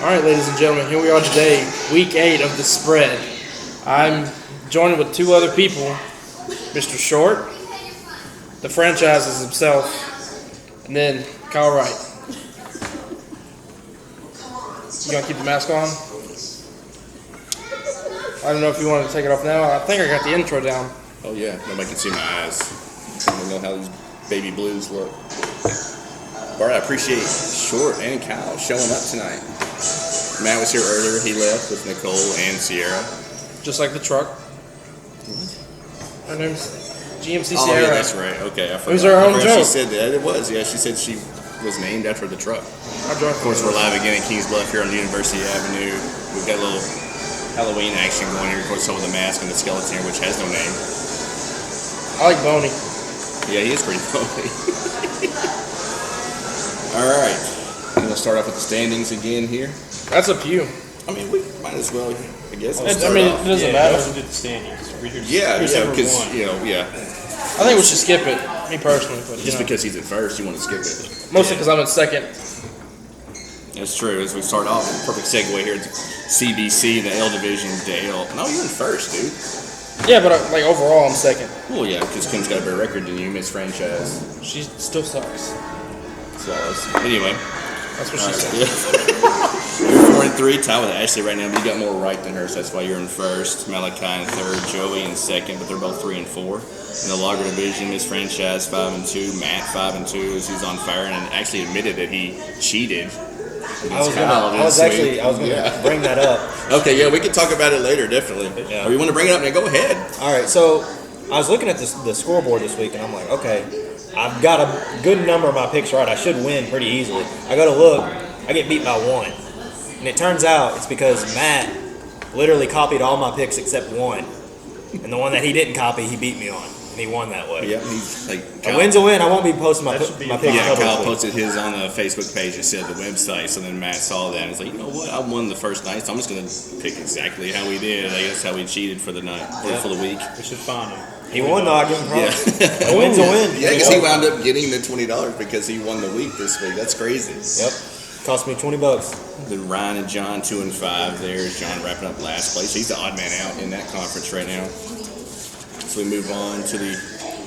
All right, ladies and gentlemen, here we are today, week 8 of the spread. I'm joined with two other people, Mr. Short, the franchises himself, and then Kyle Wright. You gonna keep the mask on? I don't know if you want to take it off now. I think I got the intro down. Oh yeah, nobody can see my eyes. I don't know how these baby blues look. All right, I appreciate Short and Kyle showing up tonight. Matt was here earlier. He left with Nicole and Sierra. Just like the truck. Her name's GMC Oh Sierra. yeah, that's right. Okay, I forgot. It was her own joke. She said that. It was. Yeah, she said she was named after the truck. Of course, we're live again in Kings Bluff here on University Avenue. We've got a little Halloween action going here. Of course, so with the mask and the skeleton here, which has no name. I like Boney. Yeah, he is pretty funny. All right. I'm going to start off with the standings again here. That's up to you. I mean, we might as well, I guess. It doesn't matter. We do the standings. Yeah, because, yeah. I think we should skip it, me personally. But, Just because he's in first, you want to skip it. Mostly because I'm in second. That's true. As we start off, perfect segue here to CBC, the L Division, Dale. No, you're in first, dude. Yeah, but like overall, I'm second. Well, yeah, because Kim's got a better record than you, Miss Franchise. She still sucks. So, anyway. That's what she said. Yeah. You're 4-3, tied with Ashley right now, but you got more right than her, so that's why you're in first. Malachi in third, Joey in second, but they're both 3 and 4. In the Lager Division, Miss Franchise 5-2, Matt 5-2, as he's on fire and actually admitted that he cheated. I was going to bring that up. Okay, yeah, we can talk about it later, definitely. Yeah. Or you want to bring it up now? Go ahead. All right, so I was looking at the scoreboard this week, and I'm like, okay, I've got a good number of my picks right. I should win pretty easily. I go to look, I get beat by 1. And it turns out it's because Matt literally copied all my picks except 1. And the one that he didn't copy, he beat me on. And he won that way. Yeah, he's like... A win's a win. I won't be posting my picks. Yeah, Kyle posted his on the Facebook page instead of the website, so then Matt saw that and was like, you know what, I won the first night, so I'm just going to pick exactly how we did. I guess how we cheated for the night, or for the week. We should find him. He won, though. I give him props. Yeah. A win's a win. Yeah, because he wound up getting the $20 because he won the week this week. That's crazy. Yep. Cost me $20. Then Ryan and John 2 and 5. There's John wrapping up last place. He's the odd man out in that conference right now. So we move on to the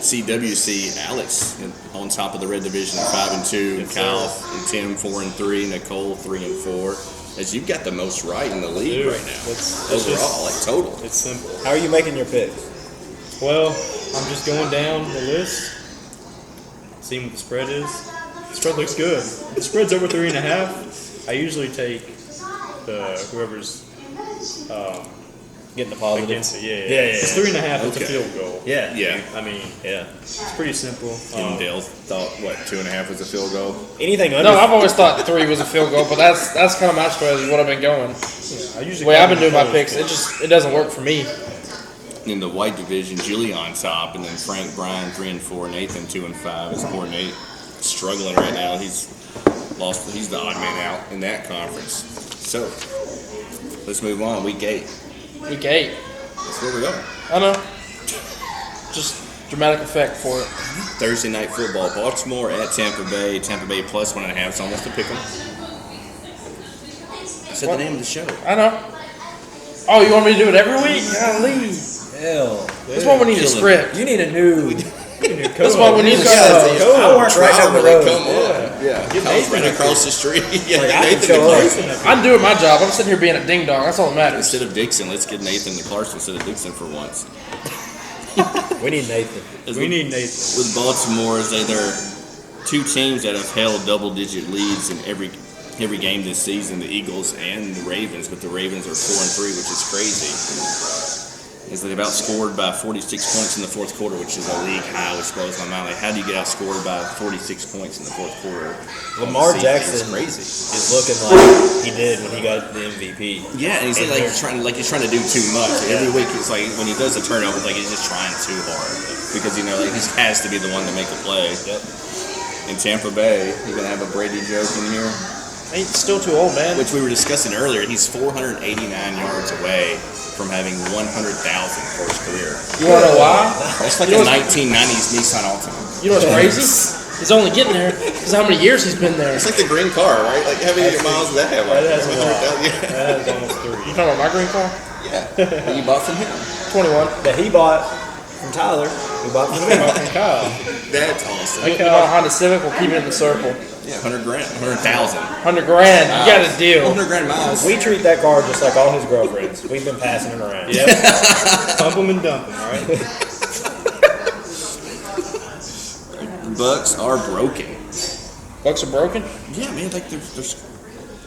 CWC. Alex on top of the red division at 5-2. Yes, Kyle sir. and Tim 4-3. Nicole 3-4. As you've got the most right in the league Dude, right now. it's Overall, like total. It's simple. How are you making your picks? Well, I'm just going down the list, seeing what the spread is. The spread looks good. The spread's over 3.5. I usually take whoever's Getting the positive. against it. Yeah. Yeah. It's 3.5. It's a Okay. field goal. Yeah. Yeah. I mean, Yeah. it's pretty simple. And Dale thought, 2.5 was a field goal? Anything under. No, I've always thought 3 was a field goal, but that's kind of my strategy. What I've been going. I usually The way I've been doing my close, picks, but it doesn't work for me. In the white division, Julie on top, and then Frank, Brian 3-4, Nathan 2-5. His core Nate struggling right now. He's lost. He's the odd man out in that conference. So let's move on. Week 8. Week 8. That's where we go. I know. Just dramatic effect for it. Thursday night football. Baltimore at Tampa Bay. Tampa Bay plus 1.5. It's almost a pick 'em. I said What? the name of the show. I know. Oh, you want me to do it every week? Golly. Hell. That's why we need a Killing script. You need a new. That's why we need a Yeah, script. I work right down the road. Come on. Yeah. I was right across the street. Yeah, Like, I can Nathan show and up. Clarkson. I'm doing my job. I'm sitting here being a ding dong. That's all that matters. Instead of Dixon, let's get Nathan to Clarkson instead of Dixon for once. We need Nathan. we need Nathan. With Baltimore, they're two teams that have held double-digit leads in every game this season. The Eagles and the Ravens, but the Ravens are 4-3, which is crazy. Is they've outscored by 46 points in the fourth quarter, which is a league high, which blows my mind. Like, how do you get outscored by 46 points in the fourth quarter? Lamar It's Jackson crazy. is looking like he did when he got the MVP. Yeah, and he's And like they're- he's trying to do too much. Every week it's like when he does a turnover, it's like he's just trying too hard because like he has to be the one to make a play. Yep. In Tampa Bay, you're gonna have a Brady joke in here, Ain't still too old, man. which we were discussing earlier. He's 489 yards away from having 100,000 for his career. You want to know why? That's like You a know 1990s Nissan Altima. You know what's crazy? He's only getting there because how many years he's been there. It's like the green car, right? Like how many miles does that have? That has a Like, lot. 100,000? Yeah. That has almost You 3. talking about my green car? Yeah. You bought from him. 21. That he bought from Tyler. We bought from him. From Kyle. That's awesome. You bought a Honda Civic, we'll keep it in the circle. Yeah, 100 grand, 100,000. 100 grand, you got a deal. 100 grand miles. We treat that car just like all his girlfriends. We've been passing it around. Yep. Pump 'em and dump 'em, right? Bucks are broken. Bucks are broken? Yeah, man, like there's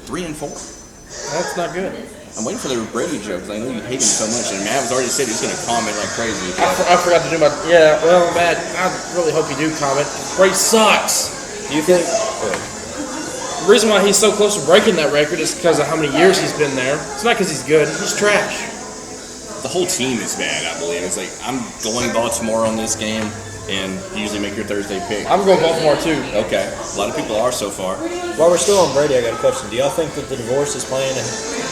3 and 4. That's not good. I'm waiting for the Brady joke 'cause I know you hate him so much, and Matt was already said he's going to comment like crazy. I forgot to do my. Yeah, well, Matt, I really hope you do comment. Brady sucks. Do you think? The reason why he's so close to breaking that record is because of how many years he's been there. It's not because he's good, he's trash. The whole team is bad, I believe. It's like I'm going Baltimore on this game, and you usually make your Thursday pick. I'm going Baltimore too. Okay, a lot of people are so far. While we're still on Brady, I got a question. Do y'all think that the divorce is playing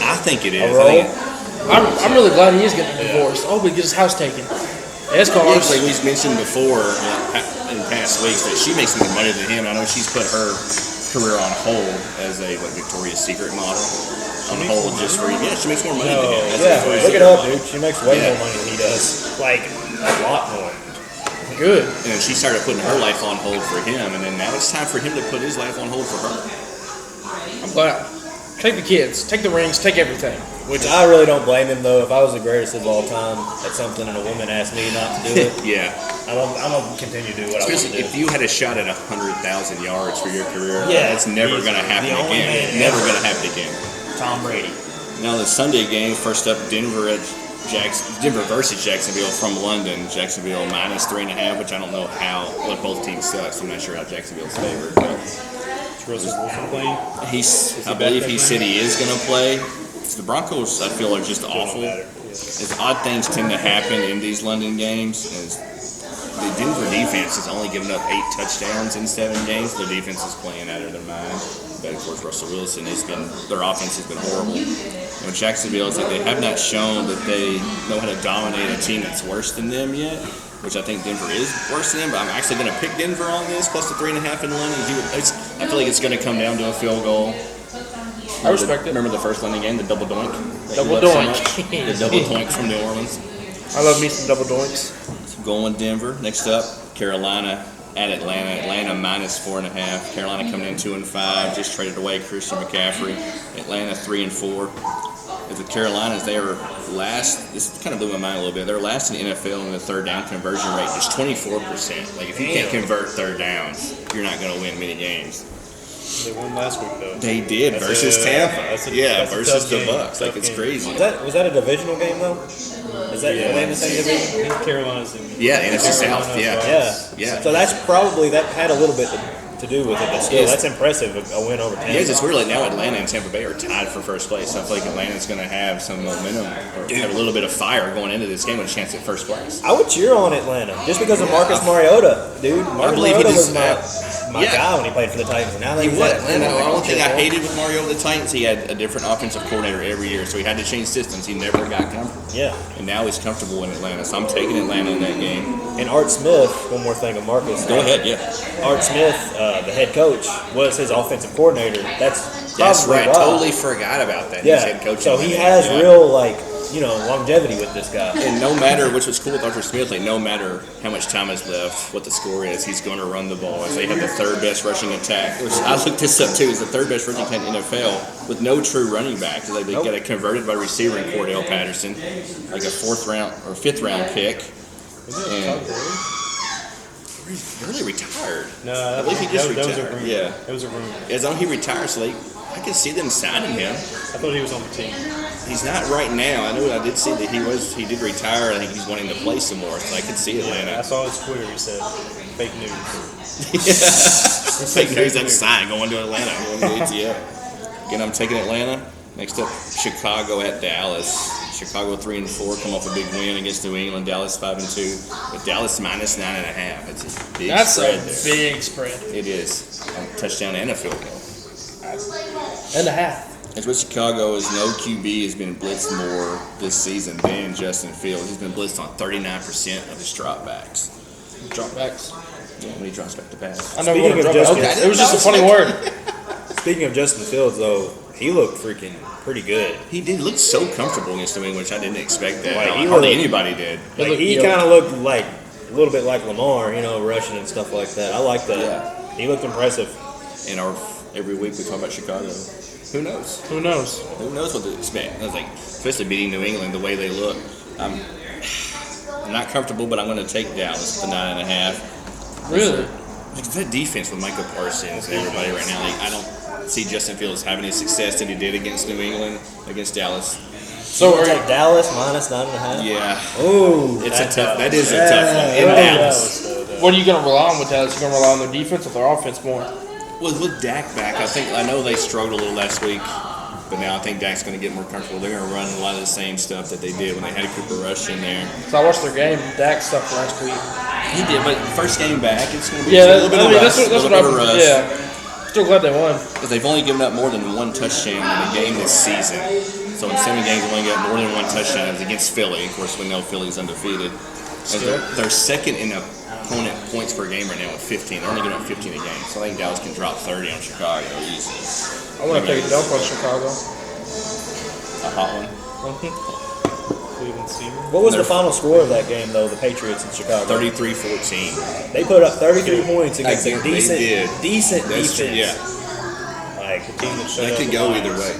I think it is. a I role? think I'm really glad he is getting divorced. I hope he gets his house taken. His Yeah, cars. like we've mentioned before in past weeks that she makes more money than him. I know she's put her career on hold as a Victoria's Secret model. On hold just for she makes more money than him. That's Yeah, Victoria's look it Secret up, model. dude. She makes way Yeah. more money than he does. Like, a lot more. Good. And then she started putting her life on hold for him, and then now it's time for him to put his life on hold for her. I'm glad. Take the kids, take the rings, take everything. Which I really don't blame him, though. If I was the greatest of all time at something and a woman asked me not to do it, Yeah. I'm going to continue to do what I want to Especially do. if you had a shot at 100,000 yards for your career, Yeah, it's never he's going to happen the only again. man Never ever. going to happen again. Tom Brady. Now the Sunday game, first up, Denver versus Jacksonville from London. Jacksonville minus 3.5, which I don't know what both teams suck. So I'm not sure how Jacksonville's favored. But Is Russell Wilson playing? I believe he said he is going to play. The Broncos, I feel, are just awful. As odd things tend to happen in these London games, as the Denver defense has only given up 8 touchdowns in 7 games. Their defense is playing out of their mind. But of course, Russell Wilson their offense has been horrible. And with Jacksonville, it's like they have not shown that they know how to dominate a team that's worse than them yet. Which I think Denver is worse than them, but I'm actually going to pick Denver on this, plus the 3.5 in London. I feel like it's going to come down to a field goal. I respect it. Remember the first London game, the double doink? that you Double loved so doink. much? The double doink from New Orleans. I love me some double doinks. Going with Denver. Next up, Carolina at Atlanta. Atlanta minus 4.5. Carolina coming in 2-5. Just traded away Christian McCaffrey. Atlanta 3-4. As the Carolinas, they are last. This kind of blew my mind a little bit. They're last in the NFL in the third down conversion rate, just 24%. Like if you can't convert third downs, you're not going to win many games. They won last week, though. They did versus Tampa. That's a Versus tough the game. Bucks. Like Tough it's game. crazy. Was that a divisional game, though? Is that Atlanta the same division? I think Carolina's in. Yeah, NFC South. Carolina's Yeah. Bucks. Yeah. So that had a little bit to do with it, but still, Yes. that's impressive. A win over Tampa. Yeah, it's just weird. Like now, Atlanta and Tampa Bay are tied for first place. So I feel like Atlanta's going to have some momentum or have a little bit of fire going into this game with a chance at first place. I would cheer on Atlanta just because of Marcus Mariota, dude. Marcus believe he Mariota was just- my yeah. guy when he played for the Titans, and now that He he's was. at Atlanta. And the only thing I cheer for him. hated with Mario with the Titans, he had a different offensive coordinator every year, so he had to change systems. He never got comfortable. Yeah. And now he's comfortable in Atlanta, so I'm taking Atlanta in that game. And Art Smith, one more thing of Marcus. Go ahead, yeah. Art Smith, the head coach, was his offensive coordinator. That's That's probably right. why. Totally forgot about that. He's Yeah. head coach. So in he Atlanta. has Yeah. real longevity with this guy. And no matter, which was cool with Arthur Smith, like no matter how much time is left, what the score is, he's going to run the ball. As they have the third best rushing attack, which I looked this up too, is the third best rushing attack in the NFL with no true running backs. Like they got a converted by receiver in Cordell Patterson, like a 4th round or 5th round pick, and really retired. No, I believe he just that was a retired. rumor. Yeah. That was a rumor. As long as he retires, so I can see them signing him. I thought he was on the team. He's not right now. I know I did see that he did retire. I think he's wanting to play some more, so I could see I Atlanta. saw his Twitter. He said, "Fake news." Fake news, that sign going to Atlanta. Going to ATL. Again, I'm taking Atlanta. Next up, Chicago at Dallas. Chicago 3-4, come off a big win against New England. Dallas 5-2, with Dallas minus 9.5. It's a big That's spread a there. big spread. It is a touchdown and a field goal. And a half. As with Chicago, is no QB has been blitzed more this season than Justin Fields. He's been blitzed on 39% of his dropbacks. Dropbacks. when he drops back to pass. I know Speaking we're of gonna drop Justin- it. It was just a funny word. Speaking of Justin Fields, though, he looked freaking pretty good. He did look so comfortable against New England, which I didn't expect that. Like, he Hardly looked- anybody did. Like looked he yoked. kind of looked like a little bit like Lamar, rushing and stuff like that. I like that. Yeah. He looked impressive. And every week we talk about Chicago. Who knows? Who knows? Who knows what to expect? I was like, especially beating New England the way they look. I'm not comfortable, but I'm going to take Dallas to 9.5. Really? Because that defense with Michael Parsons and everybody right now, like, I don't see Justin Fields having any success that he did against New England, against Dallas. So are Take you, Dallas minus 9.5. Yeah, Oh, it's a tough. That is a tough one in Dallas. what are you going to rely on with Dallas? You going to rely on their defense or their offense more? With Dak back, I know they struggled a little last week, but now I think Dak's going to get more comfortable. They're going to run a lot of the same stuff that they did when they had Cooper Rush in there. So I watched their game. Dak stuff last week. He did, but first game back, it's going to be Yeah, a little bit of rust. that's what I. Yeah. Still glad they won. Because they've only given up more than one touchdown in a game this season. So in 7 games, they've only got more than one touchdown. It's against Philly. Of course, we know Philly's undefeated. They're second in opponent points per game right now with 15. They're only giving up 15 a game. So I think Dallas can drop 30 on Chicago easily. I want to take a dump on Chicago. A hot one. Cleveland Steamer. what was the final score of that game, though? The Patriots in Chicago. 33-14. They put up 33 points against They a decent, did. decent That's defense. true, yeah. Like, Team that shut That out could the go Lions. either way.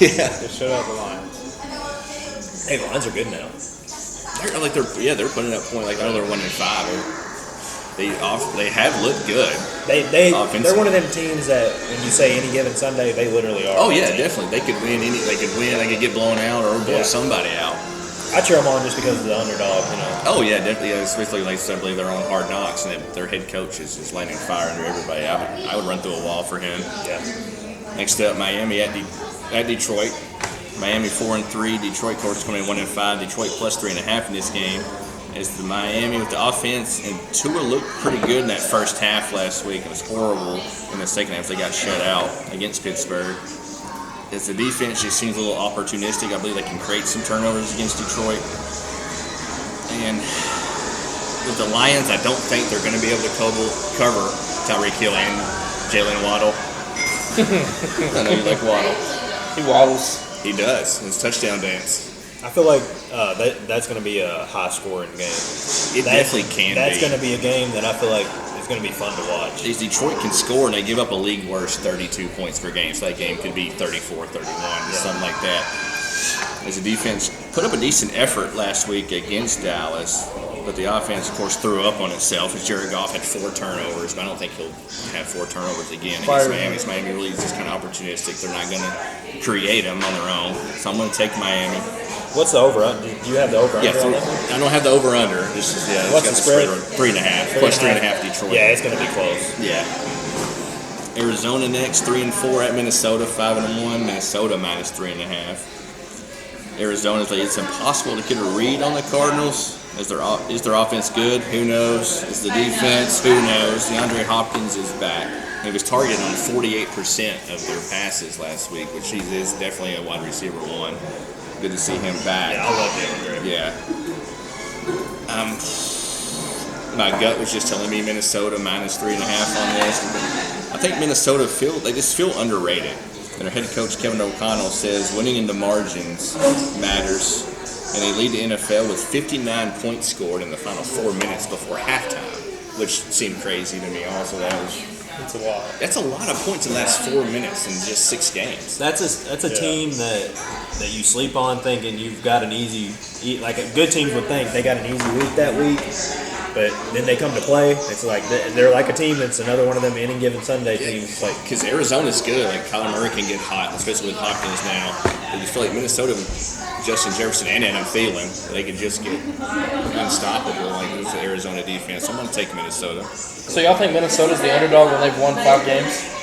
Yeah. They shut out the Lions. hey, the Lions are good now. They're putting up points. Like, I know they're 1-5. They have looked good. They're Offensive. one of them teams that when you say any given Sunday, they literally are. Oh that yeah, team. definitely. They could win. They could get blown out or blow Yeah. somebody out. I cheer them on just because of the underdog. Oh yeah, definitely. Yeah, especially like I believe they're on Hard Knocks, and their head coach is just lighting fire under everybody. I would run through a wall for him. Yeah. Next up, Miami at Detroit. Miami 4-3. Detroit, of course, coming in 1-5. Detroit plus 3.5 in this game. As the Miami with the offense, and Tua looked pretty good in that first half last week. It was horrible in the second half. They got shut out against Pittsburgh. As the defense just seems a little opportunistic, I believe they can create some turnovers against Detroit. And with the Lions, I don't think they're going to be able to cover Tyreek Hill and Jalen Waddle. I know you like Waddle. He waddles. He does. His touchdown dance. I feel like that's going to be a high-scoring game. It definitely can That's be. going to be a game that I feel like is going to be fun to watch. Is Detroit can score, and they give up a league worst 32 points per game. So that game could be 34, 31, something like that. As the defense put up a decent effort last week against Dallas, but the offense, of course, threw up on itself. As Jared Goff had 4 turnovers, but I don't think he'll have 4 turnovers again against Miami. Miami really is just kind of opportunistic. They're not going to create them on their own. So I'm going to take Miami. What's the over? Do you have the over? Yeah, on that one? I don't have the over under. This is What's it's the got spread? 3.5 plus 3.5 Detroit. Yeah, it's going to be close. Yeah. Arizona next 3-4 at Minnesota 5-1. Minnesota minus 3.5. Arizona's like it's impossible to get a read on the Cardinals. Is their offense good? Who knows? Is the defense? Who knows? DeAndre Hopkins is back. He was targeted on 48% of their passes last week, which he is definitely a wide receiver 1. Good to see him back. Yeah, I love DeAndre. Yeah. My gut was just telling me Minnesota minus 3.5 on this. I think Minnesota they just feel underrated. And their head coach Kevin O'Connell says winning in the margins matters, and they lead the NFL with 59 points scored in the final 4 minutes before halftime, which seemed crazy to me. Also, It's a lot. that's a lot of points in the last 4 minutes in just 6 games. That's a team that you sleep on thinking you've got an easy, like good teams would think they got an easy week that week, but then they come to play. It's like they're like a team that's another one of them any given Sunday teams. Like Because Arizona's good. Like Kyler Murray can get hot, especially with Hopkins now. But you feel like Minnesota, Justin Jefferson and Adam Thielen, they can just get unstoppable. Like it's the Arizona defense. I'm going to take Minnesota. So y'all think Minnesota's the underdog when they've won 5 games?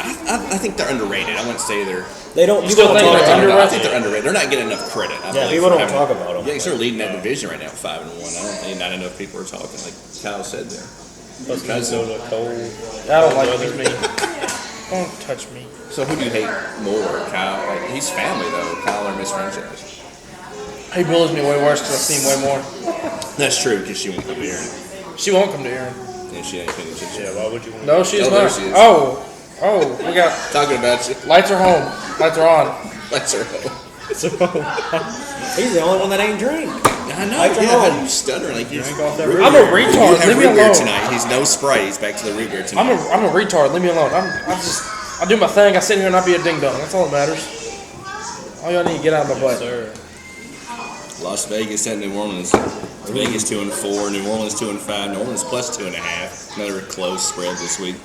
I think they're underrated. I wouldn't say they're. they don't. You still don't think talk they're about I underrated? think they're underrated. They're not getting enough credit. I Yeah, believe, people for don't having- talk about them. Yeah, because they're leading that division right now, 5-1. I don't think not enough people are talking. Like Kyle said there. Plus Minnesota cold. I don't like me. Don't touch me. So who do you hate more, Kyle? Like, he's family though. Kyle or Miss Franchise? He bullies me way worse because I've seen way more. That's true because she won't come here. She won't come to Aaron. Yeah, she ain't paying attention. Yeah, why would you want No, she is Oh, there not. she is. Oh, we got Talking about you. lights are home. Lights are on. That's her. He's the only one that ain't drink. I know. Lights are Yeah, on. how do you stutter like you? drink off that I'm a You retard. have Leave me root beer alone. tonight. He's no Sprite. He's back to the root beer tonight. I'm a retard. Leave me alone. I do my thing. I sit here and I be a ding dong. That's all that matters. All y'all need to get out of my butt. sir? Las Vegas at New Orleans. Vegas 2-4. New Orleans 2-5. New Orleans plus 2.5. Another close spread this week.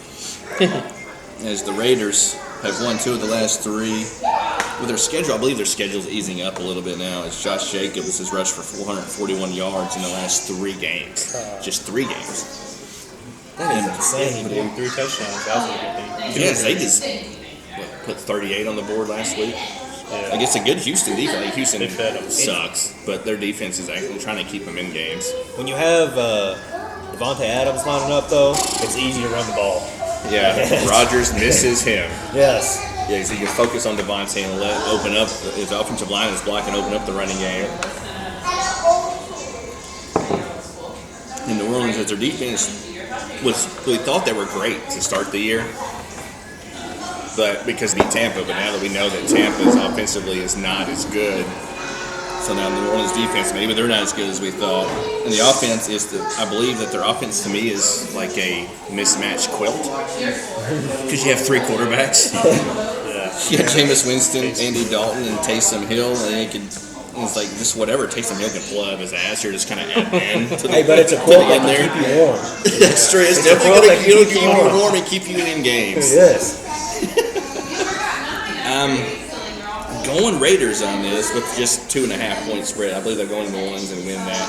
As the Raiders have won 2 of the last 3. With their schedule, I believe their schedule's easing up a little bit now. As Josh Jacobs has rushed for 441 yards in the last 3 games. Just 3 games. That is insane, Yeah, dude. 3 touchdowns. That was a good thing. Yes, they just put 38 on the board last week. Like it's a good Houston defense. Like Houston They fed 'em. sucks, but their defense is actually trying to keep them in games. When you have Devontae Adams lining up, though, it's easy to run the ball. Yeah, Rodgers misses him. Yes. Yeah, so you can focus on Devontae and let open up his offensive line is blocking, open up the running game. In New Orleans, as their defense we thought they were great to start the year, but because beat Tampa. But now that we know that Tampa's offensively is not as good, so now New Orleans defense maybe they're not as good as we thought. And the offense is I believe that their offense to me is like a mismatched quilt because you have 3 quarterbacks. You got Jameis Winston, Andy Dalton, and Taysom Hill, and it's like just whatever Taysom Hill can pull out of his ass, you're just kind of adding to the, Hey, but it's a to quilt the that end can there. keep you warm. That's true. It's It's a definitely quilt going that to can keep keep you you warm. warm and keep you in games. Yes. Going Raiders on this with just 2.5 point spread. I believe they're going to New Orleans and win that.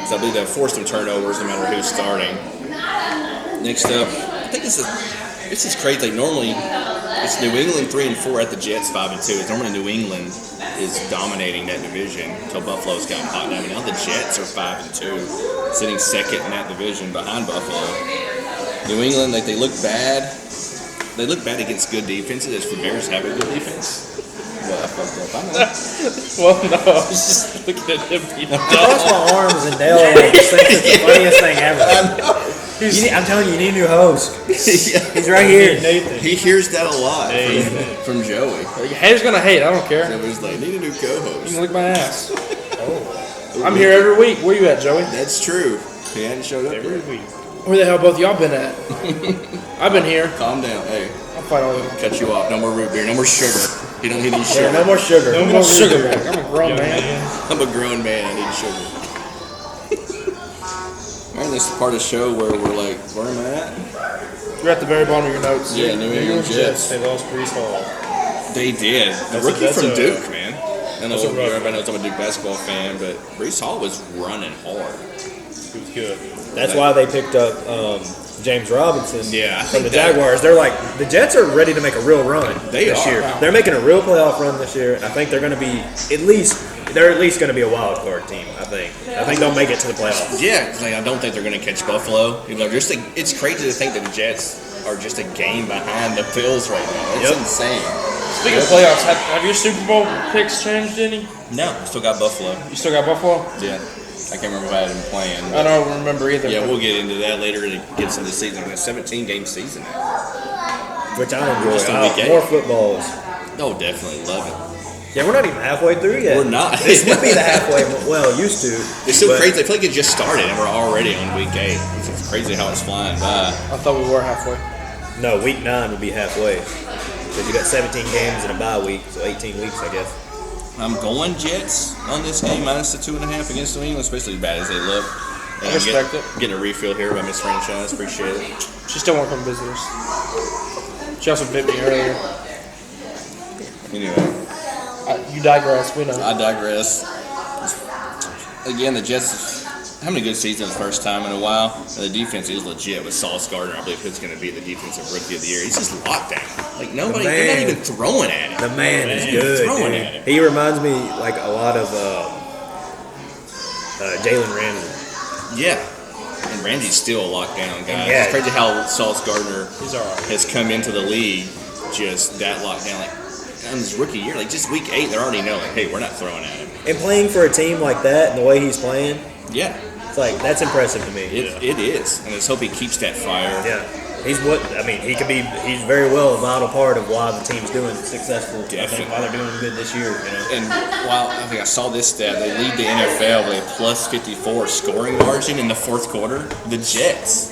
So I believe they'll force some turnovers no matter who's starting. Next up, I think this is crazy. Like normally, it's New England 3-4 at the Jets 5-2. It's normally New England is dominating that division until Buffalo's gotten hot. I mean, now the Jets are 5-2, sitting second in that division behind Buffalo. New England, like they look bad. They look bad against good defenses. As the Bears have a good defense. Well, I fucked up. I know. Well, no, I was just looking at him being I cross my arms and Dale like just thinks it's the funniest thing ever. I'm telling you, you need a new host. He's right here. Nathan. He hears that a lot from Joey. haters gonna hate. I don't care. Joey's like, need a new You co-host. can lick my ass. I'm here every week. Where you at, Joey? That's true. He hadn't showed up Every yet. week. Where the hell both y'all been at? I've been here. Calm down. Hey, I'll fight all y'all. cut you off. No more root bear. No more sugar. You don't need any sugar. Yeah, no more sugar. No I'm more a sugar root beer. bag. I'm a grown Young man. I'm a grown man. I need sugar. All right, this is part of the show where we're like, where am I at? You're at the very bottom of your notes. Yeah, New England Jets. They lost Brees Hall. They did. The rookie that's from a- Duke, man. I know that's a rough everybody knows I'm a Duke basketball fan, but Brees Hall was running hard. He was good. That's why they picked up James Robinson Yeah, I from think the that- Jaguars. They're like, the Jets are ready to make a real run They this are. year. They're making a real playoff run this year. I think they're going to be they're at least going to be a wild card team. I think they'll make it to the playoffs. Yeah, 'cause, like, I don't think they're going to catch Buffalo. You know, just it's crazy to think that the Jets are just a game behind the Bills right now. It's Yep. insane. Speaking of playoffs, have your Super Bowl picks changed any? No, still got Buffalo. You still got Buffalo? Yeah, I can't remember if I had them playing. I don't remember either. Yeah, but we'll get into that later. It gets into the season. We're a 17-game season now. Which I enjoy. Just a week eight. More footballs. Oh, definitely love it. Yeah, we're not even halfway through yet. We're not. This would be the halfway. Well, used to. It's so but crazy. I feel like it just started and we're already on week 8. It's crazy how it's flying by. I thought we were halfway. No, week 9 would be halfway. Because you got 17 games in a bye week, so 18 weeks, I guess. I'm going Jets on this game, minus the 2.5 against New England, especially as bad as they look. And I respect it. Getting a refill here by Miss Franchise. Appreciate it. She still won't come visit us. She also bit me earlier. Anyway, You digress. We know. I digress. Again, the Jets having a good season the first time in a while. And the defense is legit with Sauce Gardner. I believe he's going to be the defensive rookie of the year. He's just locked down. Like nobody, The they're not man. even throwing at him. The man is Man, good. throwing Dude. at him. He reminds me like a lot of Jalen Ramsey. Yeah. And Ramsey's still a lockdown guy. Yeah. It's crazy how Sauce Gardner He's all right. has come into the league just that lockdown. Like on his rookie year, like just week 8, they're already knowing, hey, we're not throwing at him. And playing for a team like that and the way he's playing, Yeah. It's like that's impressive to me. It is, and let's hope he keeps that fire. Yeah, he's he could be. He's very well a vital part of why the team's doing successful. I think Definitely. why they're doing good this year. And while I think I saw this stat, they lead the NFL with a plus 54 scoring margin in the fourth quarter. The Jets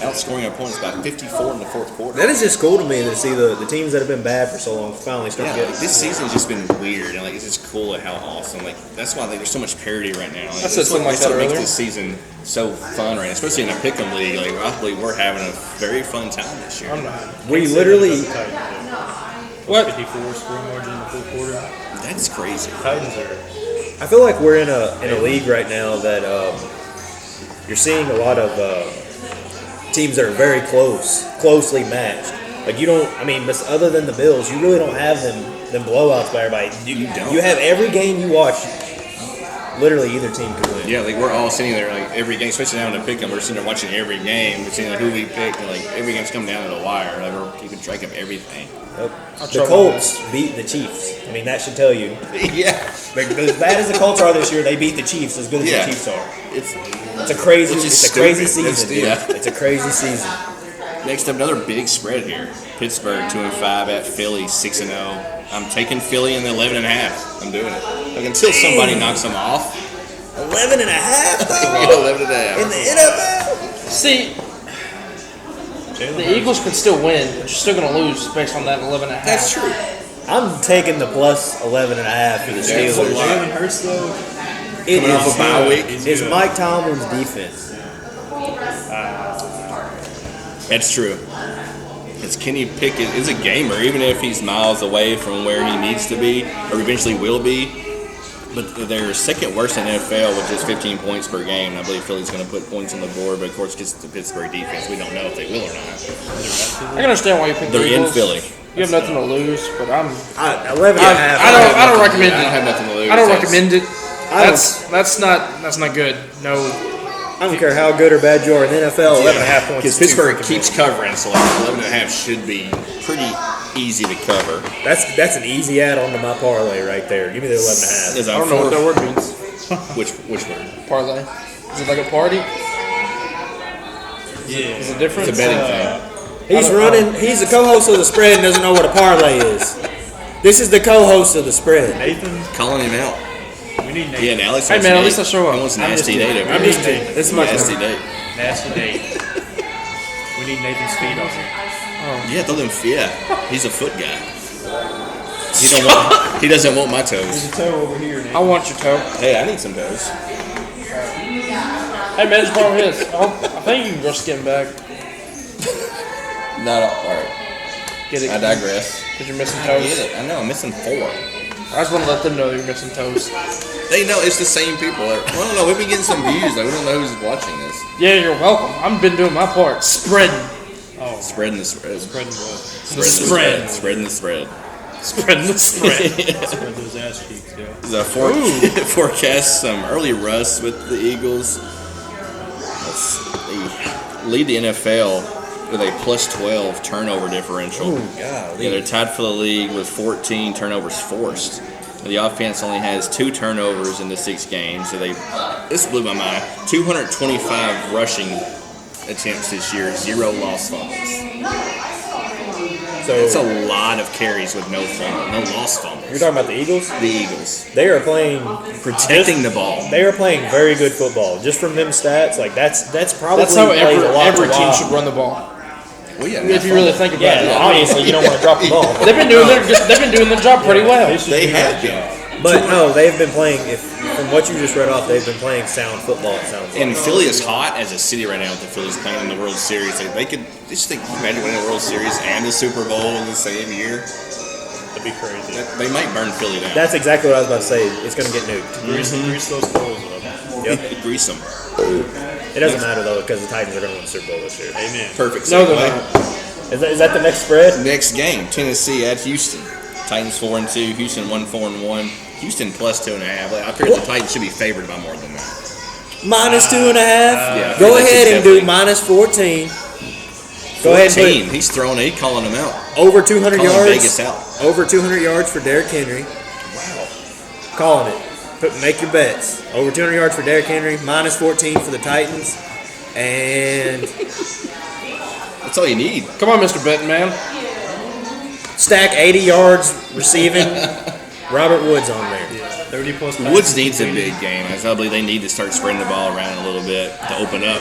outscoring opponents by 54 in the fourth quarter. That is just cool to me to see the teams that have been bad for so long finally start Yeah, to get. like, this season's just been weird, and like it's just cool at how awesome. Like that's why there's so much parity right now. Like, I said something like that's that what makes earlier. this season so fun right now, especially in a pick'em league. Like I believe we're having a very fun time this year. I'm not. We literally. What? 54 scoring margin in the fourth quarter. That's crazy. Titans are. I feel like we're in a league right now that you're seeing a lot of teams that are very closely matched. Like you don't. I mean, other than the Bills, you really don't have them blowouts by everybody. You don't. You have every game you watch. Literally, either team could win. Yeah, like we're all sitting there like every game, especially now in the pick'em. We're sitting there watching every game. We're seeing like who we picked, and like every game's coming down to the wire. Like we're keeping track of everything. The try my Colts beat the Chiefs. I mean, that should tell you. Yeah, Like, as bad as the Colts are this year, they beat the Chiefs as good as Yeah. the Chiefs are. it's It's a crazy, Which is it's a crazy stupid. season. It's- Dude. It's a crazy season. next up another big spread here. Pittsburgh 2-5 at Philly 6-0. I'm taking Philly in the 11.5. I'm doing it. Like until somebody knocks them off. 11.5 11.5. in the NFL. See, the Eagles could still win, but you're still going to lose based on that 11.5. That's true. I'm taking the plus 11.5 for the That's a Steelers. lot. Jalen Hurts though. It Coming off a bye week. It's Mike Tomlin's defense. That's true. It's Kenny Pickett is a gamer, even if he's miles away from where he needs to be, or eventually will be. But they're second worst in NFL with just 15 points per game. I believe Philly's going to put points on the board, but of course, it's the Pittsburgh defense. We don't know if they will or not. I can understand why you picked They're the in Eagles. Philly. You have nothing to lose, but 11.5. I don't recommend I don't it. have nothing to lose. I don't That's- recommend it. I don't- That's not good. No. I don't care how good or bad you are in the NFL. 11.5 points. Because is too Pittsburgh freaking keeps covering, so like 11.5 should be pretty easy to cover. good. That's an easy add-on to my parlay right there. Give me the 11.5. Is I don't know what that word means. Which word? Parlay. Is it like a party? Yeah. Is it different? It's a betting thing. He's running. He's the co-host of the spread and doesn't know what a parlay is. This is the co-host of the spread. Nathan, Calling him out. we need Nathan. Yeah, and Alex. Hey, wants man, at Nate. least I show up. He wants I'm just nasty kidding. Nate over I'm here. just kidding. This is much Nasty better. Nate. Nasty Nate. We need Nathan's feet on him. Yeah, throw them. Yeah, he's a foot guy. He doesn't want my toes. There's a toe over here, I Nathan. want your toe. Hey, I need some toes. Hey, man, just borrow his. I think you can just get him back. Not all right. Get it. I digress. Because you're missing I get toes. it. I know. I'm missing 4. I just want to let them know you're missing toes. They know it's the same people. Like, I don't know. We've been getting some views. Like, we don't know who's watching this. Yeah, you're welcome. I've been doing my part. Spreading. Oh, Spreading the spread. spreading what? Spreading the spread. Spreading the spread. Spreading the spread. Spread those ass cheeks, yo. The forecast some early rust with the Eagles. They lead the NFL with a plus 12 turnover differential. Yeah, they're tied for the league with 14 turnovers forced. The offense only has 2 turnovers in the 6 games. So this blew my mind. 225 rushing attempts this year, 0 lost fumbles. So It's a lot of carries with no lost fumbles. you're talking about the Eagles? The Eagles They are playing. protecting the ball. They are playing very good football. Just from them stats, like that's probably That's how plays a lot every to team watch. should run the ball. Well, yeah, If you really think about Yeah, it. obviously you don't want to drop the ball. They've been doing their job pretty well. they have been. But no, they've been playing. From what you just read off, they've been playing sound football. It sounds like. And Philly is hot as a city right now with the Phillies playing in the World Series. They could just think, imagine winning the World Series and the Super Bowl in the same year. That'd be crazy. They might burn Philly down. That's exactly what I was about to say. It's going to get nuked. Grease those poles up. Yep. Grease them. It doesn't matter though because the Titans are going to win the Super Bowl this year. Amen. Perfect. No, they're segue. not. Is that the next spread? Next game, Tennessee at Houston. Titans 4-2. Houston 1-4-1. Houston plus 2.5. I figure the Titans should be favored by more than that. Minus 2.5. Yeah, Go that's ahead and do definitely- minus 14. Go ahead and 14. put He's throwing it. He's calling them out. over 200 Calling yards. Vegas out. Over 200 yards for Derrick Henry. Wow. Calling it. Make your bets. Over 200 yards for Derrick Henry, minus 14 for the Titans, and That's all you need. Come on, Mr. Benton, man. stack 80 yards receiving. Robert Woods on there. 30 plus. Woods needs a big game. I believe they need to start spreading the ball around a little bit to open up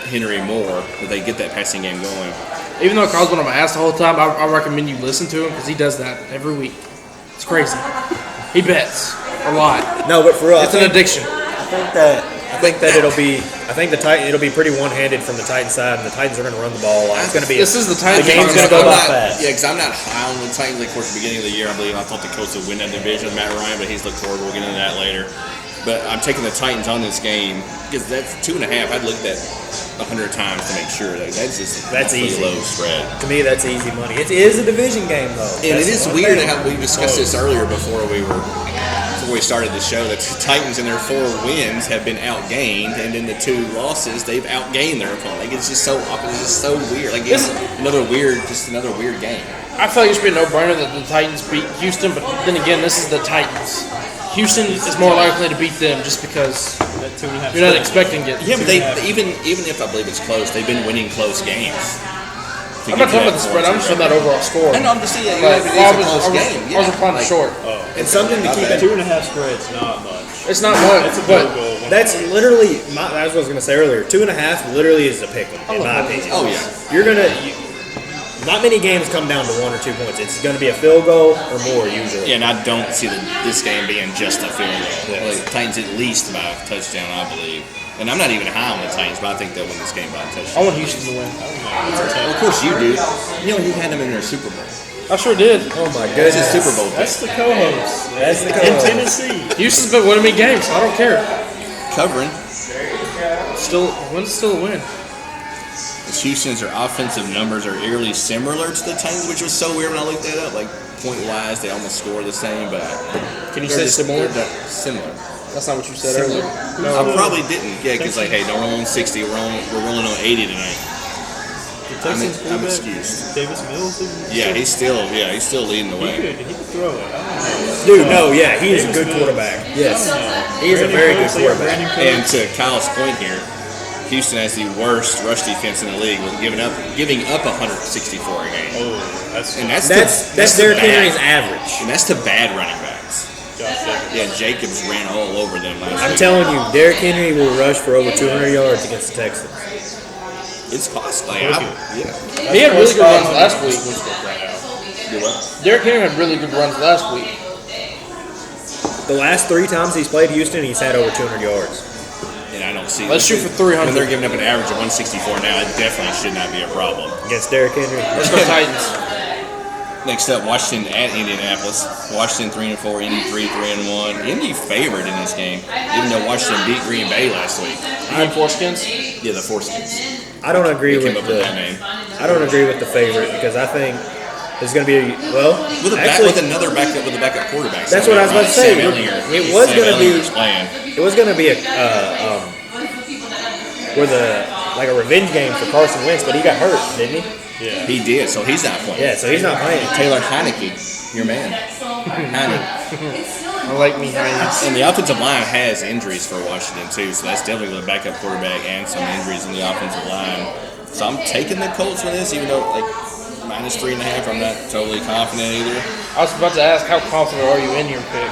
Henry more, so they get that passing game going. Even though Carl's been on my ass the whole time, I recommend you listen to him because he does that every week. It's crazy. He bets a lot. No, but for us, It's an addiction. I think that it'll be. I think it'll be pretty one-handed from the Titans side, and the Titans are going to run the ball a lot. It's going to be. This is the Titans. The game's are gonna go gonna by fast. Yeah, because I'm not high on the Titans. Like, of course, at the beginning of the year, I believe I thought the Colts would win that division with Matt Ryan, but he's looked horrible. We'll get into that later. But I'm taking the Titans on this game because that's 2.5. I'd looked at 100 times to make sure that that's just That's a easy. low spread. To me, that's easy money. It is a division game, though. And That's it is the one weird thing. how we discussed this earlier before we started the show, that the Titans in their 4 wins have been outgained, and in the 2 losses they've outgained their opponent. Like, it's just so awkward. It's just so weird. Like, it's another weird game. I feel like it should be a no-brainer that the Titans beat Houston, but then again, this is the Titans. Houston is more likely to beat them just because That 2.5. you're not expecting it. Yeah, but they even if I believe it's close, they've been winning close games. I'm not talking about the spread. I'm just talking about overall score. I know, I'm just saying, Like, it is I a was, close I was, game. I was Yeah. applying Like, short. And something to keep in. 2.5 spreads, not much. It's not much, That's a but field goal. That's literally. That's what I was going to say earlier. 2.5 literally is a pick 'em, in my opinion. Oh, yeah. You're gonna. Not many games come down to 1 or 2 points. It's going to be a field goal or more usually. Yeah, and I don't see this game being just a field goal. Yes. Like, Titans at least by a touchdown, I believe. And I'm not even high on the Titans, but I think they'll win this game by a I touchdown. want Houston to win. Well, of course you do. You know, you had them in their Super Bowl. I sure did. Oh my That's goodness. his Super Bowl pick. That's the co-host. That's the In co-host. Tennessee. Houston's been winning me games, so I don't care. Covering. Still, win's still a win. Houston's their offensive numbers are eerily similar to the Titans, which was so weird when I looked that up. Like, point-wise, they almost score the same, but Can you they're say just- similar? they're similar. That's not what you said earlier. I probably didn't. Yeah, because like, hey, don't roll on 60. We're rolling on 80 tonight. The Texans I'm fullback, excused. Davis Mills. Is Yeah, he's still leading the he way. could throw it. I don't know. Dude, no, yeah, he is a good quarterback. Yes. He is a very good quarterback. And to Kyle's point here, Houston has the worst rush defense in the league, with giving up 164 a game, Oh, that's and that's That's to Derrick bad- Henry's average. and that's to bad running backs. Josh Jacobs. Yeah, Jacobs ran all over them last I'm week. telling you, Derrick Henry will rush for over 200 yards against the Texans. It's costly. Look Yeah. He had really good runs last week. Do what? Derrick Henry had really good runs last week. The last 3 times he's played Houston, he's had over 200 yards. And I don't see. Let's shoot for 300. When they're giving up an average of 164 now, it definitely should not be a problem. Against Derrick Henry. Let's go Titans. Next up, Washington at Indianapolis. Washington 3-4, Indy 3-1. Indy favored in this game, even though Washington beat Green Bay last week. You mean foreskins? Yeah, the Foreskins. I don't agree Came with up with that the. name. I don't agree with the favorite because I think there's going to be a With actually, another backup with a backup quarterback. That's what I was about to say. Sam Ellinger. It was Sam gonna be- Ellinger's playing. it was going to be a revenge game for Carson Wentz, but he got hurt, didn't he? Yeah. He did, so he's not playing. Yeah, so he's not playing. Taylor Heineke, your man. Heineke. I like me Heinz. And the offensive line has injuries for Washington too, so that's definitely with a backup quarterback and some injuries in the offensive line. So I'm taking the Colts for this, even though like minus 3.5, I'm not totally confident either. I was about to ask, how confident are you in your pick?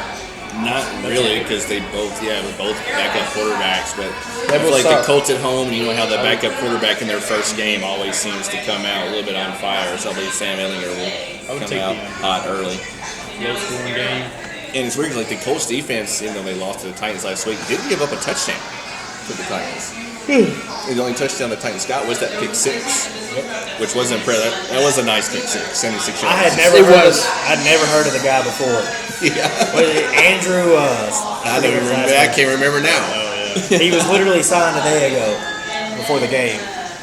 Not really, because they're both backup quarterbacks. But They I feel both like the suck. Colts at home, and you know how the backup quarterback in their first game always seems to come out a little bit on fire. So I believe Sam Ellinger I will would come take out the under. hot early. Low scoring game. And it's weird, 'cause, like the Colts defense, even though they lost to the Titans last week, didn't give up a touchdown to the Titans. The only touchdown the Titans got was that pick 6, which was impressive. That was a nice pick 6, 76 yards. I had never It heard was. I'd never heard of the guy before. Yeah. What is it? Andrew. I don't even remember. I can't remember now. He was literally signed a day ago before the game.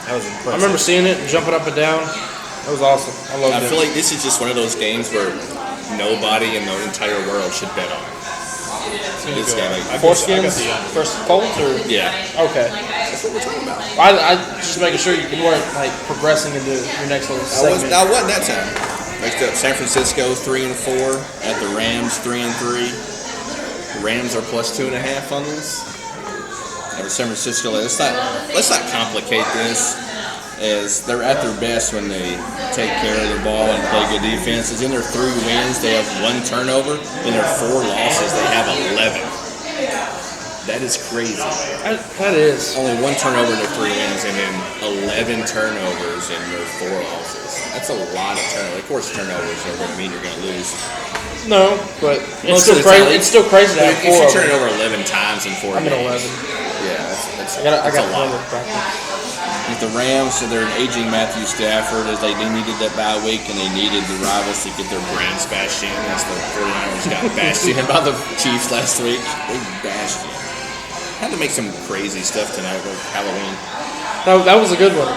That was impressive. I remember seeing it and jumping up and down. That was awesome. I loved I it. feel like this is just one of those games where nobody in the entire world should bet on. This game, like, Foreskins versus Colts, or yeah, okay. that's what we're talking about. I just making sure you weren't like progressing into your next little segment. I wasn't that time. Next up, San Francisco 3-4 at the Rams 3-3. Rams are plus 2.5 on this. Over San Francisco. Let's not complicate this. As they're at their best when they take care of the ball and play good defenses. In their 3 wins, they have 1 turnover. In their 4 losses, they have 11. That is crazy. That is. Only 1 turnover in their 3 wins, and then 11 turnovers in their 4 losses. That's a lot of turnovers. Of course, turnovers are going to mean you're going to lose. No, but it's Most of still the crazy. time, It's still crazy to But have if 4 you of turn it them. over 11 times in 4 I'm at games. 11. Yeah, that's I got a lot. 4 practice. With the Rams, so they're an aging Matthew Stafford as they needed that bye week and they needed the rivals to get their brains bashed in as the 49ers got bashed in by the Chiefs last week. They bashed in. Had to make some crazy stuff tonight with Halloween. That was a good one.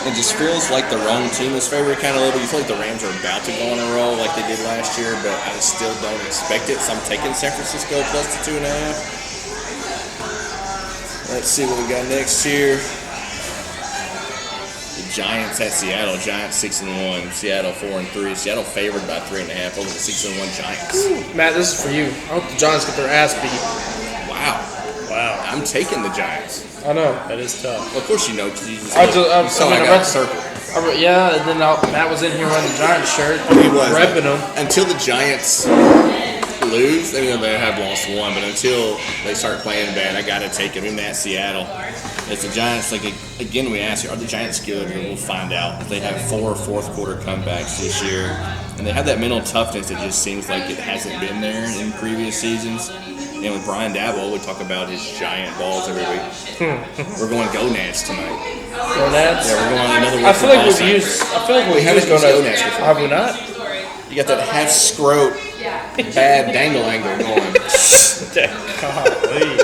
It just feels like the wrong team is favored kind of a little bit. You feel like the Rams are about to go on a roll like they did last year, but I still don't expect it. So I'm taking San Francisco plus the 2.5. Let's see what we got next here. The Giants at Seattle. Giants 6-1. Seattle 4-3. Seattle favored by 3.5 over the 6-1 Giants. Matt, this is for you. I hope the Giants get their ass beat. Wow. Wow, I'm taking the Giants. I know. that is tough. Well, of course you know because you I saw mean, I I got read- circled. Yeah, and then Matt was in here wearing the Giants shirt, He was. repping them. Until the Giants lose, they have lost 1, but until they start playing bad, I got to take them in that Seattle. It's the Giants, like, again, we ask you, are the Giants good? And we'll find out. They have 4 fourth-quarter comebacks this year, and they have that mental toughness that just seems like it hasn't been there in previous seasons. And with Brian Dabble, we talk about his giant balls every week. We're going gonads tonight. Gonads. Yeah, we're going another week. I feel like for we've ball used. I feel like we've haven't used used gonads. gonads before. Have we not? You got that half scrote, bad dangle angle going. Golly.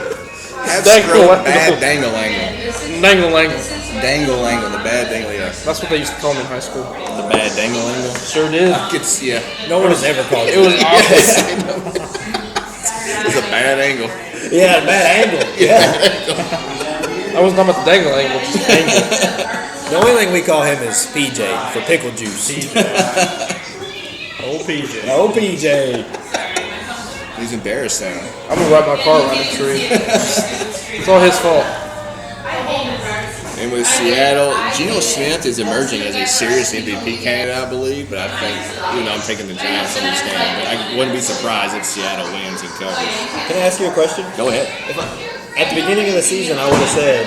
Half Dangle scrote, angle. bad dangle angle. Dangle angle. Dangle angle, the bad dangle, yeah. That's what they used to call me in high school. The bad dangle angle. Sure did. It's, yeah. No one has ever called It it. was awful. It's a bad angle. Yeah, bad angle. Yeah. I wasn't talking about the dangle angle, just angle. The only thing we call him is PJ for pickle juice. Old PJ. Oh, PJ. He's embarrassed now. I'm gonna ride my car around the tree. It's all his fault. And with Seattle, Geno Smith is emerging as a serious MVP candidate, I believe. But I think, even though I'm taking the Giants on this game, but I wouldn't be surprised if Seattle wins and covers. Can I ask you a question? Go ahead. At the beginning of the season, I would have said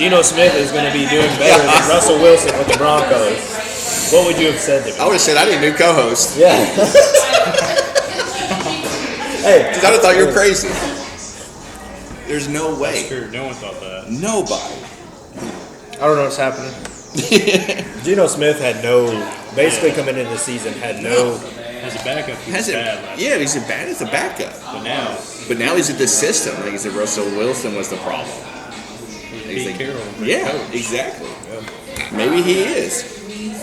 Geno Smith is going to be doing better than Russell Wilson with the Broncos. What would you have said to me? I would have said I need a new co-host. Yeah. Hey, Because I would have thought you were crazy. There's no way. True, no one thought that. Nobody. I don't know what's happening. Geno Smith had basically coming into the season, had no. As a backup, he was Hasn't, bad last yeah, he's bad as a backup. But now, But now he's at the system. Like he said, Russell Wilson was the problem. Pete like, Carroll. Yeah, exactly. Maybe he is.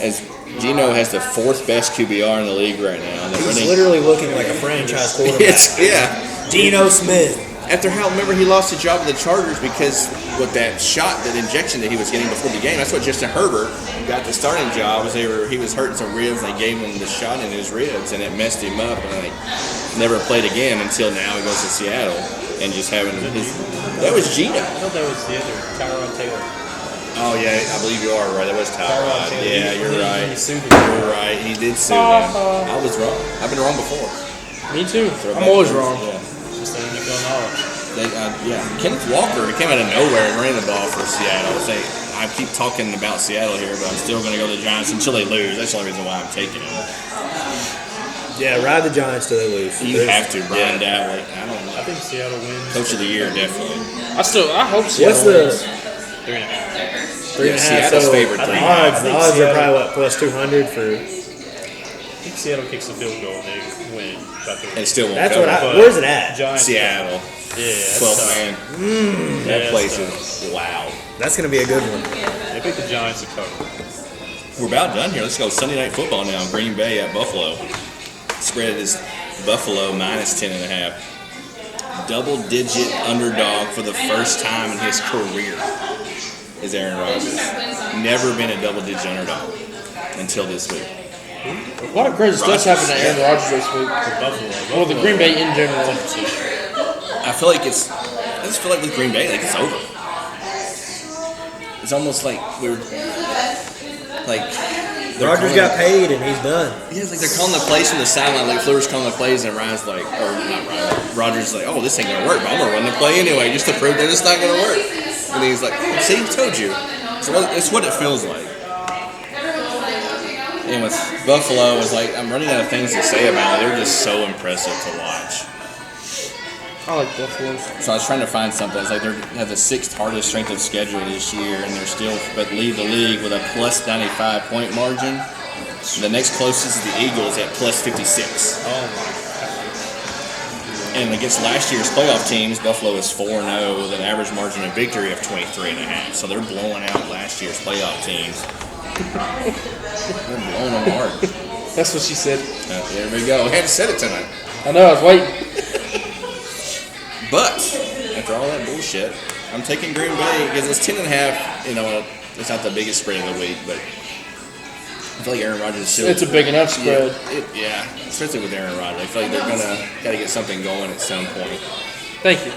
As Geno has the 4th best QBR in the league right now. And they're He's running. literally looking like a franchise quarterback. Yeah. Geno Smith. After how, remember he lost his job with the Chargers because with that shot, that injection that he was getting before the game. That's what Justin Herbert got the starting job. He was hurting some ribs. They gave him the shot in his ribs, and it messed him up. And like never played again until now. He goes to Seattle and just having his. That was Geno. I thought that was the other, Tyrod Taylor. Oh yeah, I believe you are right. That was Tyrod. Taylor. Yeah, you're right. He sued him. You're right. He did sue him. I was wrong. I've been wrong before. Me too. Throw I'm back always to- wrong. Yeah. Just the NFL knowledge. Yeah, Kenneth Walker came out of nowhere and ran the ball for Seattle. I keep talking about Seattle here, but I'm still going to go to the Giants until they lose. That's the only reason why I'm taking them. Yeah, ride the Giants till they lose. You have to, Brian Dowley. I don't I know. think Seattle wins. Coach of the year, definitely. I hope Seattle What's the wins. 3.5. 3.5? Seattle's So favorite, the 3.5. odds think are Seattle- probably what, plus 200 for. I think Seattle kicks the field goal and they win by 3. And still won't That's cover. what I. But Where's it at? Giants. Seattle, Yeah, that's 12th tough. man. Yeah, That that's place tough. is wow. That's going to be a good one. They picked the Giants to cover. We're about done here. Let's go Sunday Night Football now. Green Bay at Buffalo. Spread is Buffalo minus 10.5. Double-digit underdog for the first time in his career is Aaron Rodgers. Never been a double-digit underdog until this week. A lot of crazy stuff's happened to Aaron Rodgers this week. Buffalo. Well, the Green Bay in general. I just feel like with Green Bay, like it's over. It's almost like Rodgers got paid and he's done. Yeah, it's like they're calling the plays from the sideline, like Fleur's calling the plays, and Ryan's like, or not Ryan, Rodgers is like, oh, this ain't gonna work, but I'm gonna run the play anyway, just to prove that it's not gonna work. And he's like, see, told you. So it's what it feels like. And with Buffalo, it's like I'm running out of things to say about it. They're just so impressive to watch. I like Buffalo. So I was trying to find something. It's like they have the 6th hardest strength of schedule this year, and they're still but lead the league with a plus 95 point margin. The next closest is the Eagles at plus 56. And against last year's playoff teams, Buffalo is 4-0 with an average margin of victory of 23.5. So they're blowing out last year's playoff teams. They're blowing them hard. That's what she said. There we go. I had to say it tonight. I know, I was waiting. But after all that bullshit, I'm taking Green Bay because it's 10.5. You know, it's not the biggest spread of the week, but I feel like Aaron Rodgers is still. It's a big enough spread. Yeah, especially with Aaron Rodgers. I feel like they're gotta get something going at some point. Thank you.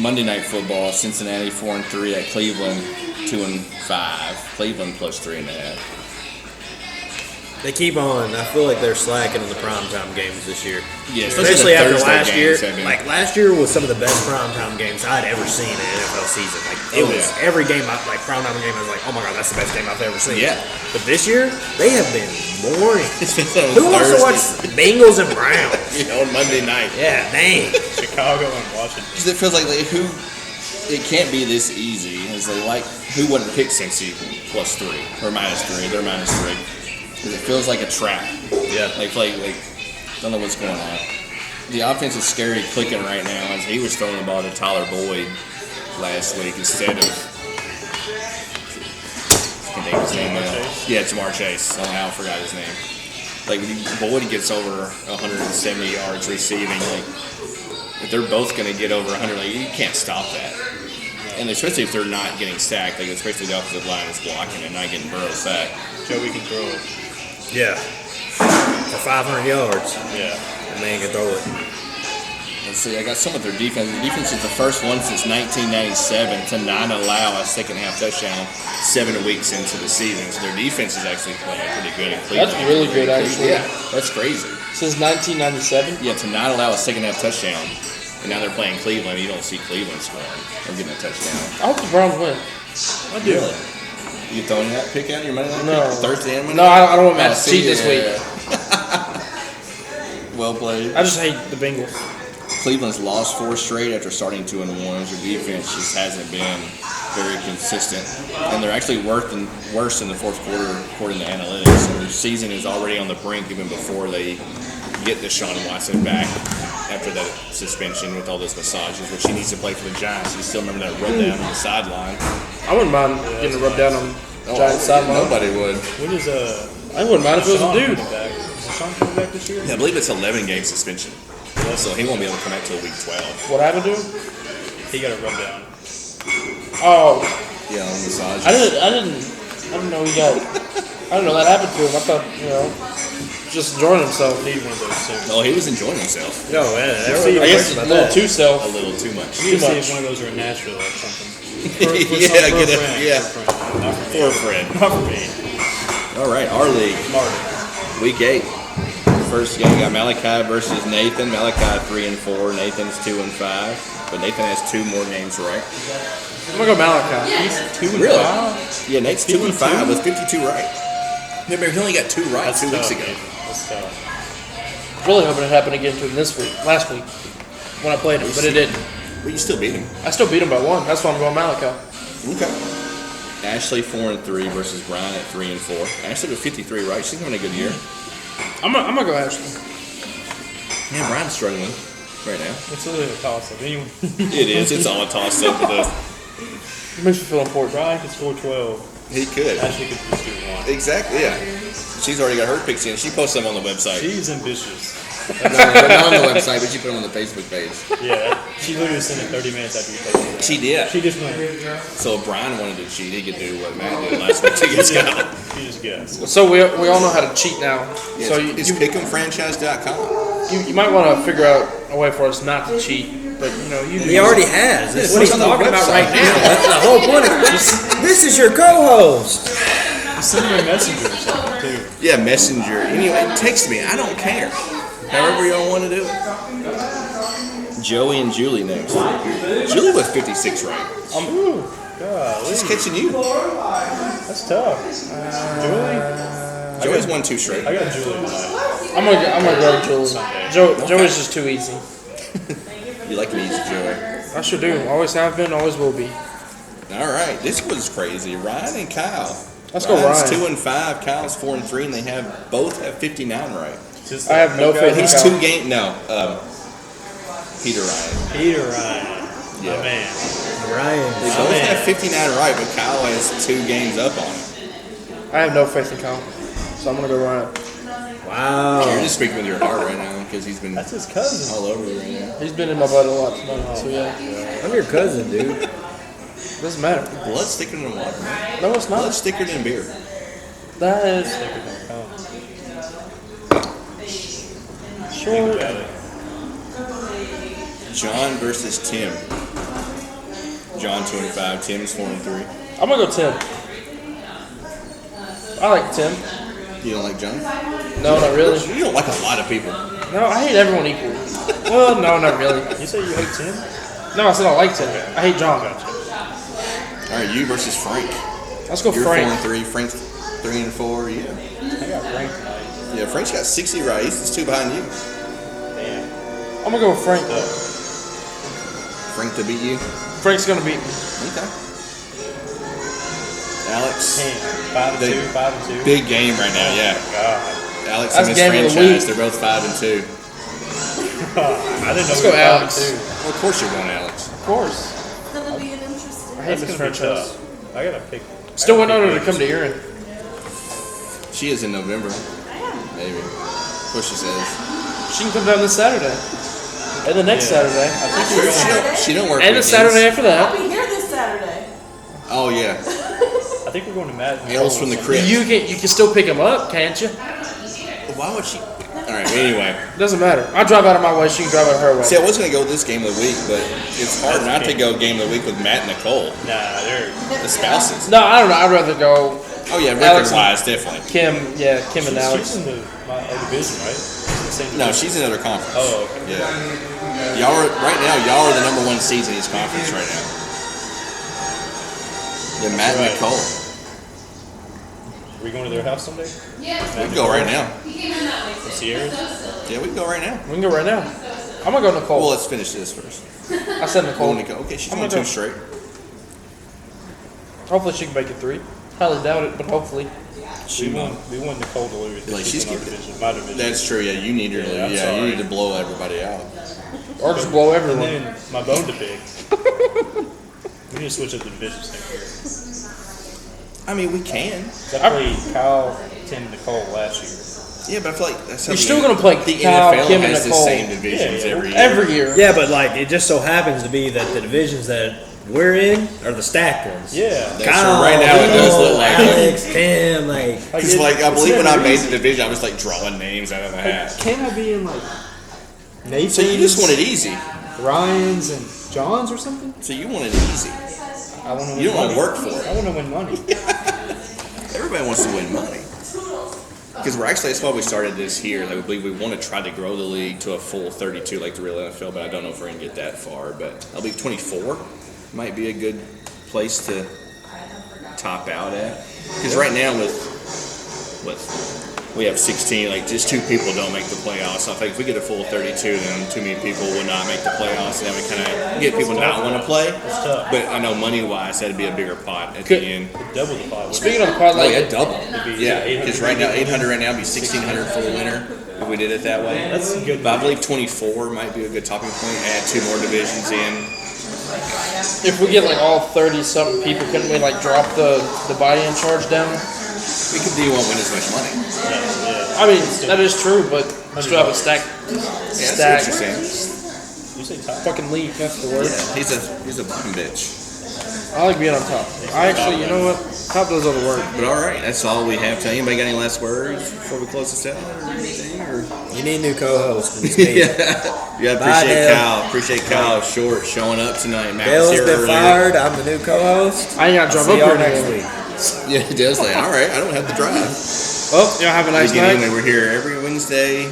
Monday Night Football: Cincinnati 4-3 at Cleveland 2-5. Cleveland plus 3.5. They keep on. I feel like they're slacking in the primetime games this year. Yeah, especially the after Thursday last year. games have been- Like last year was some of the best primetime games I'd ever seen in an NFL season. Like it was every game, like primetime game, I was like, oh my god, that's the best game I've ever seen. Yeah. But this year they have been boring. It's been on Who wants to watch Thursday, Bengals and Browns? you know, on Monday night. Yeah, dang. Chicago and Washington. Because it feels like who. It can't be this easy. As they like, who wouldn't pick Cincy plus 3 or minus 3? They're minus 3. Because it feels like a trap. Yeah. Like don't know what's going on. The offense is scary clicking right now as he was throwing the ball to Tyler Boyd last week instead of. I can think of his name now. Yeah, Jamar Chase. I don't know how I forgot his name. Like when Boyd gets over 170 yards receiving, like if they're both going to get over 100, like you can't stop that. And especially if they're not getting sacked, like especially the offensive line is blocking and not getting Burrow sacked. Joey can throw it. Yeah. For 500 yards, Yeah. the man can throw it. Let's see, I got some of their defense. The defense is the first one since 1997 to not allow a second half touchdown 7 weeks into the season. So their defense is actually playing pretty good in Cleveland. That's really good, actually. Yeah, that's crazy. Since 1997? Yeah, to not allow a second half touchdown. And now they're playing Cleveland. You don't see Cleveland scoring or getting a touchdown. I hope the Browns win. I do. Really? You throwing that pick out your money line No. pick? Thursday and Monday? No, I don't want Matt to see, cheat this week. Well played. I just hate the Bengals. Cleveland's lost 4 straight after starting 2-1. Their defense just hasn't been very consistent, and they're actually worse in the fourth quarter according to analytics. Their season is already on the brink even before they get Deshaun Watson back after that suspension with all those massages, which he needs to play for the Giants. You still remember that rub down on the sideline? I wouldn't mind getting a rub down on Giants sideline. Nobody would. When is I wouldn't mind if it was a dude. back? Is Deshaun coming back this year? Yeah, I believe it's 11-game suspension, so he won't be able to come back till week 12. What happened to him? He got a rub down. Oh, Yeah, on massages. I didn't know he got. I didn't know that happened to him. I thought, just enjoying himself. Need one of those soon. Oh, he was enjoying himself No, man. I guess a little too a self. little too much. You need to see much. if one of those are natural or something. Yeah, get it. Yeah. Not for me. Poor Fred. Not for me. All right, our league. Martin. Week 8. First game, we got Malachi versus Nathan. Malachi 3-4. Nathan's 2-5. But Nathan has 2 more games right. I'm gonna go Malachi. He's 2-5. Really? Yeah, Nate's 2-5 with 52 right. Remember, he only got 2 right That's 2 weeks tough, ago. man. That's tough. Really hoping it happened again to him last week, when I played him, but it didn't. Well, you still beat him. I still beat him by 1. That's why I'm going Malachi. Okay. Ashley 4-3 versus Brian at 3-4. Ashley with 53 right. She's having a good year. I'm gonna go Ashley. Yeah, Brian's struggling right now. It's really a toss up. Anyone, It is. It's all a toss up with us. It makes me feel important. Brian could score 12. He could. Ashley could just do 1. Exactly, yeah. She's already got her picks in. She posts them on the website. She's ambitious. But not on the website, but you put them on the Facebook page. Yeah, she literally sent it 30 minutes after you posted it. She did. She just went. So if Brian wanted to cheat, he could do what Matt did last week. Tickets go. She just guessed. So we all know how to cheat now. Yes, So it's pick'emfranchise.com. you might want to figure out a way for us not to cheat. But He already has. That's what he's on the talking about website. right now. That's the whole point. This is your co-host. Send her a messenger or something too. Yeah, Messenger. Anyway, text me. I don't care. However y'all want to do it. Joey and Julie next. Julie was 56 right. Ooh, God, She's catching you. that's tough. Julie, Joey's won 2 straight. I got Julie tonight. I'm gonna go with Julie. Joey's just too easy. You like me, Joey. I sure do. Always have been. Always will be. All right, this was crazy. Ryan and Kyle. Let's go, Ryan's Ryan. 2 and 5. Kyle's 4 and 3, and they both have 59 right. Just I have no faith in He's Kyle. 2 game. No, Peter Ryan. Peter Ryan. Yeah. My man. Ryan. They both have 59 right, but Kyle has 2 games up on him. I have no faith in Kyle, so I'm gonna go Ryan. You're Wow. just speaking with your heart right now because he's been That's his cousin. all over you right now. He's been in my butt a lot tonight, so yeah, I'm your cousin, dude. doesn't matter. Blood's thicker than water, man. No, it's not. Blood's thicker than beer. That is Think short. about it. John versus Tim. John 2 and 5. Tim's 4 and 3. I'm gonna go Tim. I like Tim. You don't like John? No, not really. You don't like a lot of people. No, I hate everyone equally. Well, no, not really. You say you hate Tim? No, I said I like Tim. I hate John. All right, you versus Frank. Let's go You're Frank. 4 and 3. Frank's 3 and 4. Yeah. I got Frank tonight. Yeah, Frank's got 60 right. He's 2 behind you. Damn. I'm gonna go with Frank. Frank to beat you. Frank's gonna beat me. Okay. Alex. Damn. 5 and 2. 5 and 2. Big game right now. Yeah. God. Alex That's and his game of the franchise. week. They're both 5 and 2. I didn't know Let's we go were 5 and Alex. 2. Well, of course you're going Alex. Of course. It's gonna be an interesting. I hate That's this gonna be franchise. tough. I gotta pick. Still waiting on her to come to Erin. She is in November. Maybe. Of course she says. She can come down this Saturday. And the next Yeah. Saturday. She don't work And the weekends. Saturday after that. I'll be here this Saturday. Oh, yeah. I think we're going to Matt. and Ales Cole from the Sunday. crib. You can still pick them up, can't you? Why would she? All right, anyway. Doesn't matter. I drive out of my way. She can drive out of her way. See, I was going to go this game of the week, but it's hard not to go game of the week with Matt and Nicole, Nah, they're. the spouses. No, I don't know. I'd rather go Oh, yeah, Alex record-wise, definitely. Kim. Yeah, Kim and She's Alex. in our division, right? She's in the same No, division. she's in another conference. Oh, okay. Yeah. Y'all are, right now, y'all are the number 1 seeds in each conference right now. Then Matt and Right. Nicole. Are we going to their house someday? We can go right now. The Sierras? Yeah, we can go right now. We can go right now. I'm gonna go Nicole. Well, let's finish this first. I said Go Nicole. Nicole. Okay, she's I'm on gonna 2 go. straight. Hopefully she can make it 3. Highly doubt it, but hopefully. She We won. won Nicole to lose. Like, She's she's in our keeping it. division. My division. That's true. Yeah, you need her. Yeah, Yeah, I'm you sorry. need to blow everybody out. Or just blow And everyone. then my bone to pick. We need to switch up the divisions next year. I mean, we can. 'Cause I played Kyle, Tim, Nicole last year. Yeah, but I feel like that's how You're the- still gonna play the Kyle, NFL Kim, and has the Nicole. same divisions Yeah, every year. Every year. Yeah, but like it just so happens to be that the divisions that we're in are the stacked ones. Yeah. That's true. Right now, it does look like Alex, Tim, like Because, like, I believe when I made the division, I was like drawing names out of the hat. Can I be in like Nathan's, So you just want it easy. Ryan's and John's or something? So you want it easy. I want to win You don't want money. to work for it. I want to win money. Everybody wants to win money. Because we're actually, that's why we started this here. Like, we believe we want to try to grow the league to a full 32 like the real NFL, but I don't know if we're going to get that far. But I believe 24 might be a good place to top out at. Because right now with we have 16, like just 2 people don't make the playoffs. So I think if we get a full 32, then too many people would not make the playoffs, and then we kind of get people not want to play. tough. But I know money-wise, that'd be a bigger pot at Could- the end. Double the pot. Speaking of the pod, Oh like, yeah, double. be Yeah, 800 because right now 800 right now would be 1600 for the winner if we did it that way. That's a good. But I believe 24 might be a good topping point. Add 2 more divisions in. if we get like all 30-something people, couldn't we like drop the buy-in charge down? We could do won't win as much money. Yeah. I mean, that is true, but still have a stack. Yeah, I see what Stack. you're saying. You say top? Fucking leaf. That's the word. Yeah, he's a bottom bitch. I like being on top. I actually, you know what? Top does all the work. But all right, that's all we have. Anybody got any last words before we close this out or anything? Or You need a new co-host. It's me. yeah, Bye, appreciate Dale. Kyle. Appreciate Kyle Short showing up tonight. Matt Dale's was here been earlier. fired. I'm the new co-host. I ain't got to I'll drive see up y'all here next anymore. week. Yeah, Dale's like, all right, I don't have to drive. Well, y'all have a nice Again, night. anyway, we're here every Wednesday.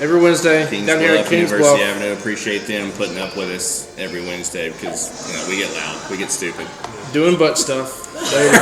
Every Wednesday Kings down here Bluff, at Kings University Bluff. Avenue. Appreciate them putting up with us every Wednesday because we get loud, we get stupid. Doing butt stuff. Later.